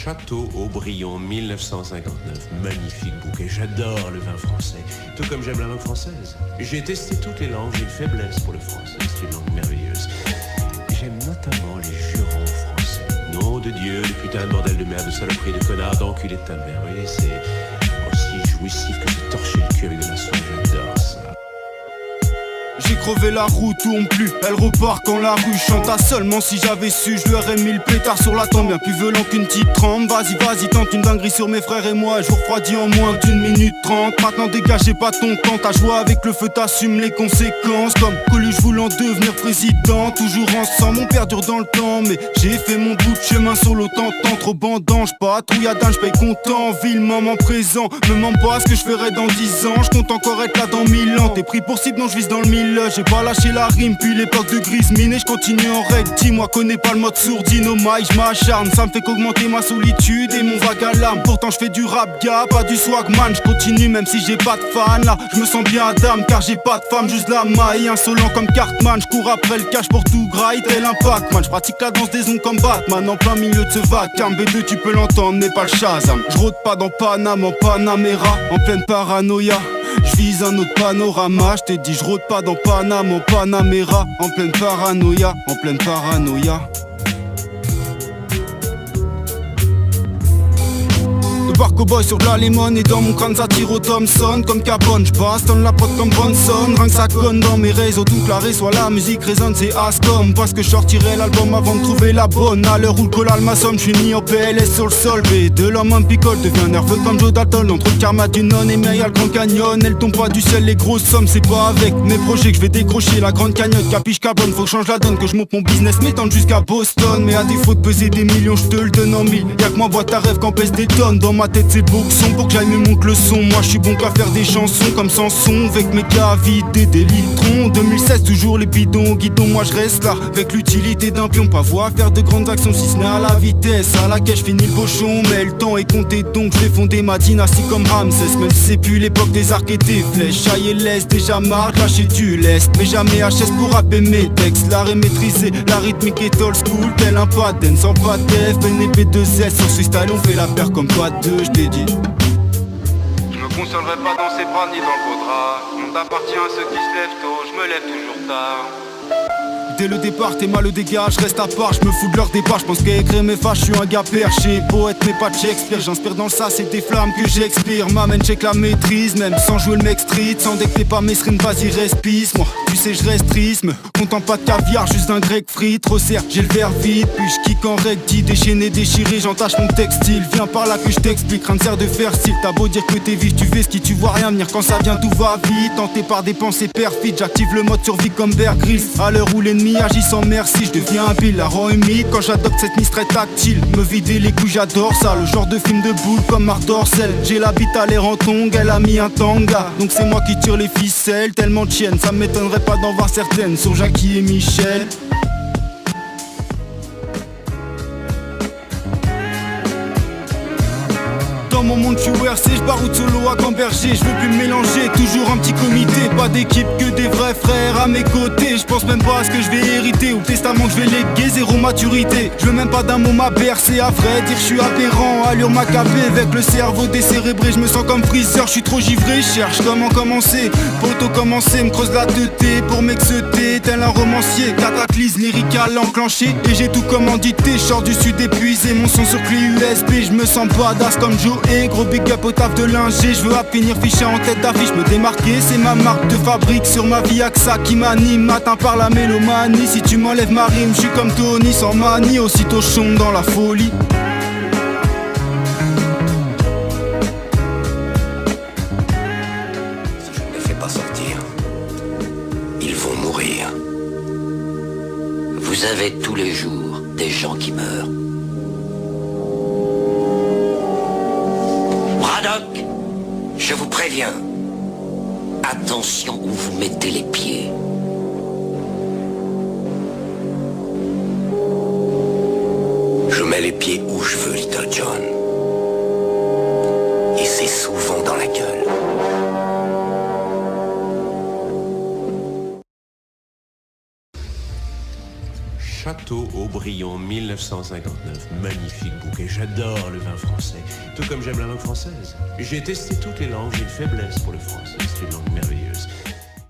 Château-Aubryon, 1959. Magnifique bouquet. J'adore le vin français, tout comme j'aime la langue française. J'ai testé toutes les langues, j'ai une faiblesse pour le français. C'est une langue merveilleuse. J'aime notamment les jurons français. Nom de Dieu, le putain de bordel de merde, de saloperie, de connard, d'enculé de ta mère. Vous voyez, c'est aussi jouissif que se torcher le cul avec de la sauge. J'adore ça. J'ai crevé la route où on me plut, elle repart quand la rue chante. Seulement si j'avais su, je lui aurais mis le pétard sur la tempe. Bien plus violent qu'une petite trempe. Vas-y, tente une dinguerie sur mes frères et moi. Je vous refroidis en moins d'une minute 30. Maintenant dégagez pas ton temps, t'as joué avec le feu, t'assumes les conséquences. Comme Coluche voulant devenir président. Toujours ensemble, on perdure dans le temps. Mais j'ai fait mon bout de chemin solo, tentant, trop bandant. J'patrouille à Dan, j'paye content. Ville, moment présent, me mens pas ce que je ferai dans 10 ans. J'compte encore être là dans 1000 ans. T'es pris pour cible, non je vise dans le 1000. J'ai pas lâché la rime, puis l'époque de grise mine. Et je continue en règle, dis-moi connais pas le mode sourdine. Oh my, je m'acharne, ça me fait qu'augmenter ma solitude et mon vague à l'âme. Pourtant je fais du rap gars, pas du swag man. Je continue même si j'ai pas de fan. Là je me sens bien à dame car j'ai pas de femme. Juste la maille, insolent comme Cartman. Je cours après le cash pour tout graille tel un Pac-Man. Je pratique la danse des ondes comme Batman. En plein milieu de ce vacarme, B2 tu peux l'entendre mais pas le Shazam. Je rôde pas dans Paname, en Panamera, en pleine paranoïa. Je vise un autre panorama, je t'ai dit je rôde pas dans Paname, en Panamera, en pleine paranoïa, en pleine paranoïa. Bar cowboy sur de la lemon et dans mon crâne ça tire au Thompson. Comme Capone, j'bastonne la pote comme Bronson. Rien que ça conne dans mes réseaux, tout claré soit la musique résonne, c'est Ascom. Parce que je sortirai l'album avant de trouver la bonne. À l'heure où le collal m'assomme, j'suis mis en PLS sur le sol. B de l'homme un picole devient nerveux comme Joe Dalton. Entre le karma du non et Mary le Grand Canyon. Elle tombe pas du ciel, les grosses sommes, c'est pas avec mes projets que je vais décrocher la grande cagnotte. Capiche carbone, faut que change la donne, que je monte mon business m'étende jusqu'à Boston. Mais à défaut de peser des millions, je te le donne en mille. Y'a que moi boîte à rêve qu'en pèse des tonnes. Dans ma tête c'est beau que son pour que j'aille me monte le son. Moi je suis bon qu'à faire des chansons comme Samson. Avec mes cas vider des litrons. 2016 toujours les bidons au guidon. Moi je reste là avec l'utilité d'un pion. Pas voir faire de grandes actions si ce n'est à la vitesse à laquelle je finis le bochon. Mais le temps est compté donc je vais fonder ma dynastie comme Ramsès. Même si c'est plus l'époque des arcs et des flèches. Chaille et laisse déjà marre lâcher du lest. Mais jamais HS pour rapper mes textes. L'art est maîtrisé, la rythmique est old school. Tel un paden sans pas de def. NP2S sur ce style on fait la paire comme pas deux. Je t'ai dit je me consolerai pas dans ses bras ni dans le beau drap. Le monde appartient à ceux qui se lèvent tôt. Je me lève toujours tard. Dès le départ, t'es mal au dégât, je reste à part, je me fous de leur départ, je pense qu'à écrire mes fâches, je suis un gars perché. Poète mais pas de Shakespeare, j'inspire dans le ça, c'est des flammes que j'expire. M'amène check la maîtrise, même sans jouer le mec street. Sans deck t'es pas mes streams, vas-y respise. Moi, tu sais je reste triste, me content pas de caviar, juste un grec free. Trop serre, j'ai le verre vide, puis je kick en recti. Déchaîné, déchiré, j'entache mon textile. Viens par là que je t'explique, rien ne sert de faire style. T'as beau dire que t'es vif, tu fais ce qui tu vois rien venir. Quand ça vient tout va vite, tenté par des pensées perfides. J'active le mode survie comme Bear Grylls. À l'heure où l'ennemi agit sans merci, je deviens un bill humide quand j'adopte cette mise très tactile. Me vider les couilles, j'adore ça, le genre de film de boule comme Marc Dorcel. J'ai la bite à l'air en tongue, elle a mis un tanga. Donc c'est moi qui tire les ficelles, tellement de chiennes. Ça m'étonnerait pas d'en voir certaines sur Jackie et Michel. Dans mon monde je suis WRC, je baroute solo à Camberger. Je veux plus me mélanger, toujours un petit comité. Pas d'équipe que des vrais frères à mes côtés. Je pense même pas à ce que je vais hériter. Au testament que je vais léguer, zéro maturité. Je veux même pas d'un mot m'a bercé. À vrai dire je suis aberrant, allure macabée. Avec le cerveau décérébré, je me sens comme Freezer. Je suis trop givré, cherche comment commencer. Poto commencer, me creuse la teuté pour m'exeuter. Tel un romancier, cataclysme lyrical enclenché. Et j'ai tout commandité, je sors du sud épuisé. Mon son sur clé USB, je me sens badass comme Joe. Et gros big up au taf de l'ingé, je veux à finir fiché en tête d'affiche, me démarquer, c'est ma marque de fabrique. Sur ma vie y'a que ça qui m'anime, matin par la mélomanie. Si tu m'enlèves ma rime, je suis comme Tony sans manie, aussitôt chombe dans la folie. Si je ne les fais pas sortir, ils vont mourir. Vous avez tous les jours des gens qui meurent. Braddock, je vous préviens, attention où vous mettez les pieds. Je mets les pieds où je veux, Little John. Et c'est souvent dans la gueule. Château Château Aubryon, 1959. Magnifique bouquet, j'adore le vin français. Tout comme j'aime la langue française. J'ai testé toutes les langues, j'ai une faiblesse pour le français, c'est une langue merveilleuse.